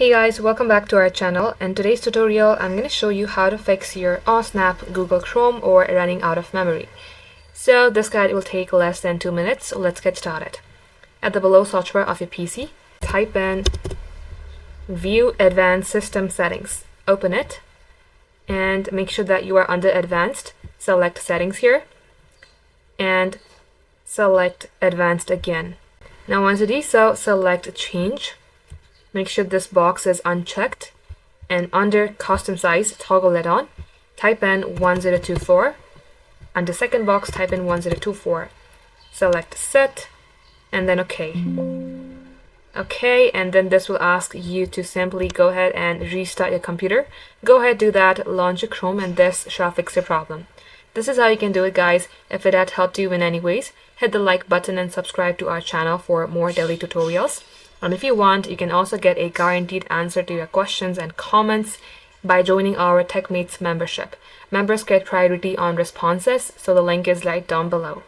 Hey guys, welcome back to our channel. In today's tutorial, I'm going to show you how to fix your snap Google Chrome or running out of memory. So this guide will take less than 2 minutes, so let's get started. At the below search bar of your PC, type in View Advanced System Settings. Open it and make sure that you are under Advanced. Select Settings here and select Advanced again. Now once you do so, select Change. Make sure this box is unchecked, and under custom size, toggle it on. Type in 1024. Under second box, type in 1024. Select Set and then OK. OK, and then this will ask you to simply go ahead and restart your computer. Go ahead, do that, launch your Chrome, and this shall fix your problem. This is how you can do it, guys. If it had helped you in any ways, hit the like button and subscribe to our channel for more daily tutorials. And if you want, you can also get a guaranteed answer to your questions and comments by joining our Techmates membership. Members get priority on responses, so the link is right down below.